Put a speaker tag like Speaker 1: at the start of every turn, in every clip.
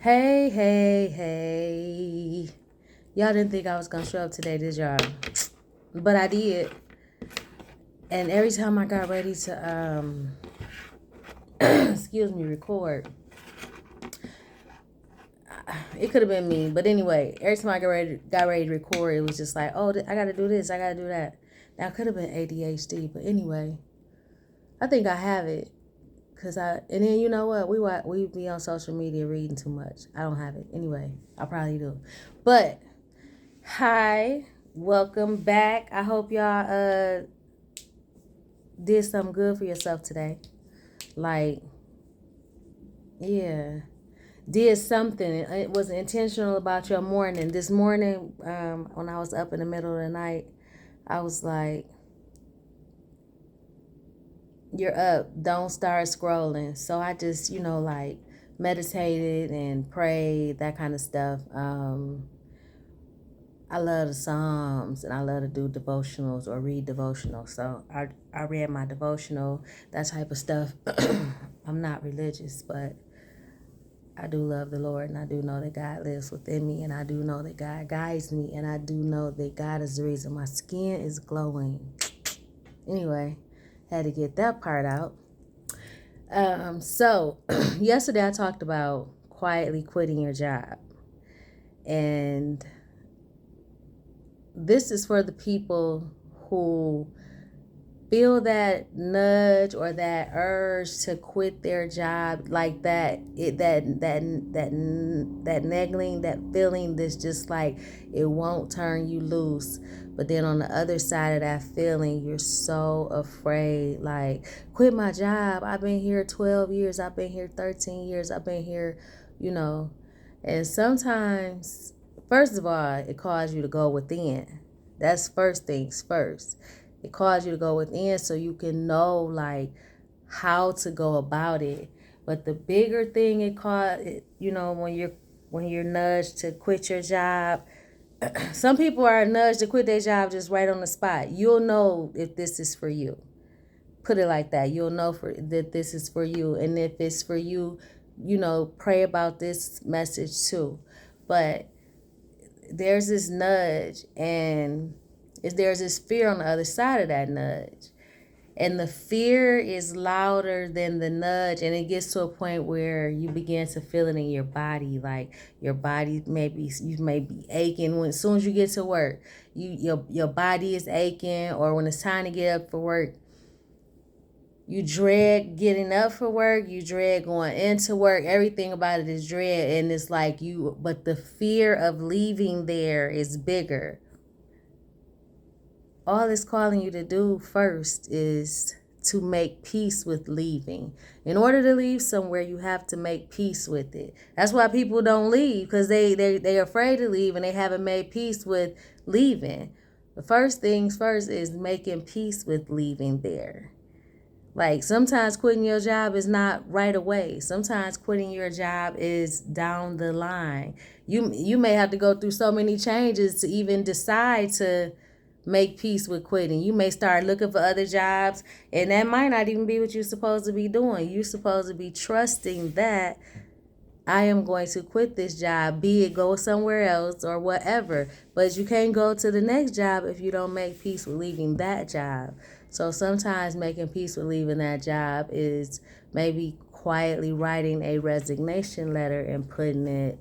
Speaker 1: Hey, hey, hey. Y'all didn't think I was going to show up today, did y'all? But I did. And every time I got ready to, excuse me, record, it could have been me. But anyway, every time I got ready to record, it was just like, oh, I got to do this, I got to do that. Now, it could have been ADHD. But anyway, I think I have it. And then you know what? We be on social media reading too much. I don't have it. Anyway, I probably do. But hi, welcome back. I hope y'all did something good for yourself today. Like, yeah, did something. It was intentional about your morning. This morning, when I was up in the middle of the night, I was like, you're up. Don't start scrolling. So I just, like meditated and prayed, that kind of stuff. I love the Psalms and I love to do devotionals or read devotionals. So I read my devotional, that type of stuff. I'm not religious, but I do love the Lord and I do know that God lives within me and I do know that God guides me and I do know that God is the reason my skin is glowing. Anyway, had to get that part out. So yesterday I talked about quietly quitting your job. And this is for the people who feel that nudge or that urge to quit their job, like that nagging, that feeling that's just like it won't turn you loose. But then on the other side of that feeling, you're so afraid, like, quit my job. I've been here 12 years. I've been here 13 years. I've been here, you know. And sometimes, first of all, it calls you to go within. That's first things first. It calls you to go within so you can know, like, how to go about it. But the bigger thing it calls, when you're nudged to quit your job, some people are nudged to quit their job just right on the spot. You'll know if this is for you. Put it like that. You'll know that this is for you. And if it's for you, pray about this message too. But there's this nudge and there's this fear on the other side of that nudge. And the fear is louder than the nudge. And it gets to a point where you begin to feel it in your body. Like your body you may be aching as soon as you get to work. Your body is aching, or when it's time to get up for work, you dread getting up for work. You dread going into work. Everything about it is dread. And it's like but the fear of leaving there is bigger. All it's calling you to do first is to make peace with leaving. In order to leave somewhere, you have to make peace with it. That's why people don't leave, because they're afraid to leave and they haven't made peace with leaving. The first things first is making peace with leaving there. Like, sometimes quitting your job is not right away. Sometimes quitting your job is down the line. You may have to go through so many changes to even decide to make peace with quitting. You may start looking for other jobs, and that might not even be what you're supposed to be doing. You're supposed to be trusting that I am going to quit this job, be it go somewhere else or whatever. But you can't go to the next job if you don't make peace with leaving that job. So sometimes making peace with leaving that job is maybe quietly writing a resignation letter and putting it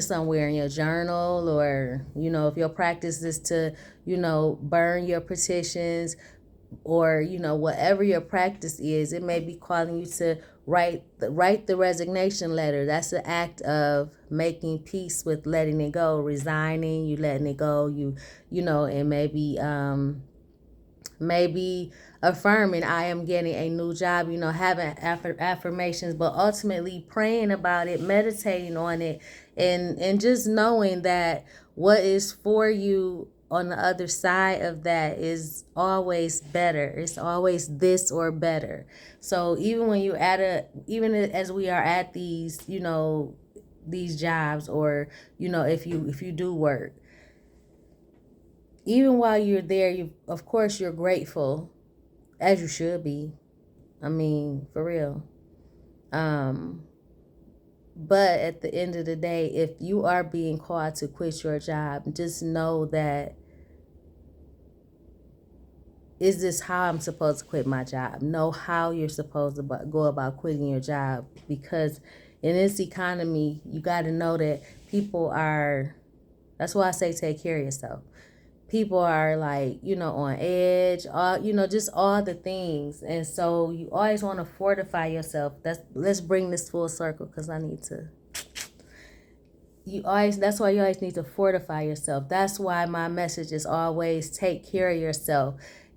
Speaker 1: somewhere in your journal, or, if your practice is to, burn your petitions, or, whatever your practice is, it may be calling you to write the resignation letter. That's the act of making peace with letting it go, resigning, you letting it go, and maybe affirming, I am getting a new job, having affirmations, but ultimately praying about it, meditating on it, and just knowing that what is for you on the other side of that is always better. It's always this or better. So even when even as we are at these, these jobs, or, if you do work, even while you're there, of course you're grateful, as you should be. I mean, for real. But at the end of the day, if you are being called to quit your job, just know that, is this how I'm supposed to quit my job? Know how you're supposed to go about quitting your job. Because in this economy, you got to know that people are, that's why I say take care of yourself. People are like, on edge, all, just all the things. And so you always want to fortify yourself. Let's bring this full circle, because I need to. That's why you always need to fortify yourself. That's why my message is always take care of yourself,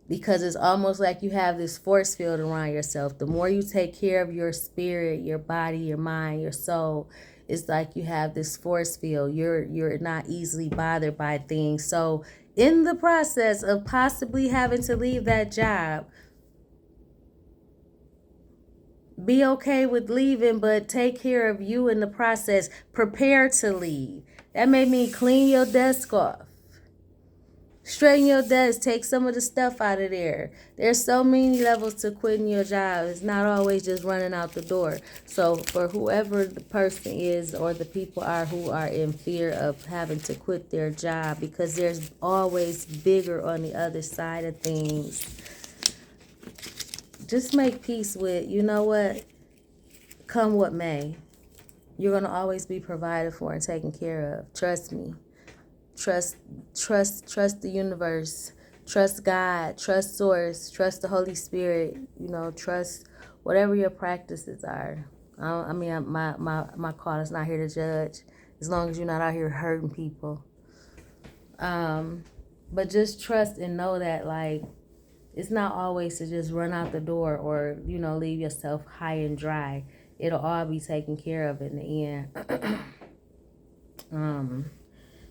Speaker 1: because it's almost like you have this force field around yourself. The more you take care of your spirit, your body, your mind, your soul, it's like you have this force field. You're not easily bothered by things. So in the process of possibly having to leave that job, be okay with leaving, but take care of you in the process. Prepare to leave. That may mean clean your desk off. Straighten your desk. Take some of the stuff out of there. There's so many levels to quitting your job. It's not always just running out the door. So for whoever the person is or the people are who are in fear of having to quit their job, because there's always bigger on the other side of things, just make peace with, you know what? Come what may, you're going to always be provided for and taken care of. Trust me. Trust the universe. Trust God. Trust Source. Trust the Holy Spirit. Trust whatever your practices are. I mean, my call is not here to judge, as long as you're not out here hurting people. But just trust and know that, like, it's not always to just run out the door or, leave yourself high and dry. It'll all be taken care of in the end.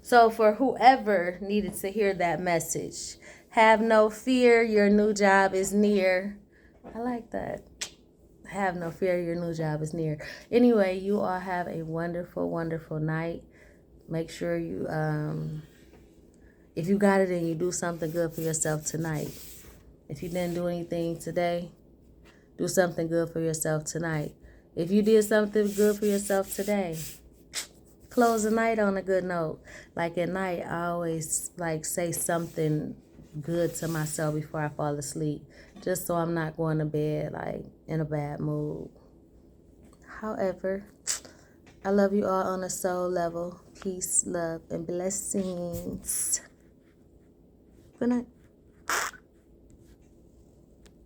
Speaker 1: So for whoever needed to hear that message, have no fear, your new job is near. I like that. Have no fear, your new job is near. Anyway, you all have a wonderful, wonderful night. Make sure you, if you got it in you, do something good for yourself tonight. If you didn't do anything today, do something good for yourself tonight. If you did something good for yourself today, close the night on a good note. Like at night, I always say something good to myself before I fall asleep, just so I'm not going to bed in a bad mood. However, I love you all on a soul level. Peace, love, and blessings. Good night.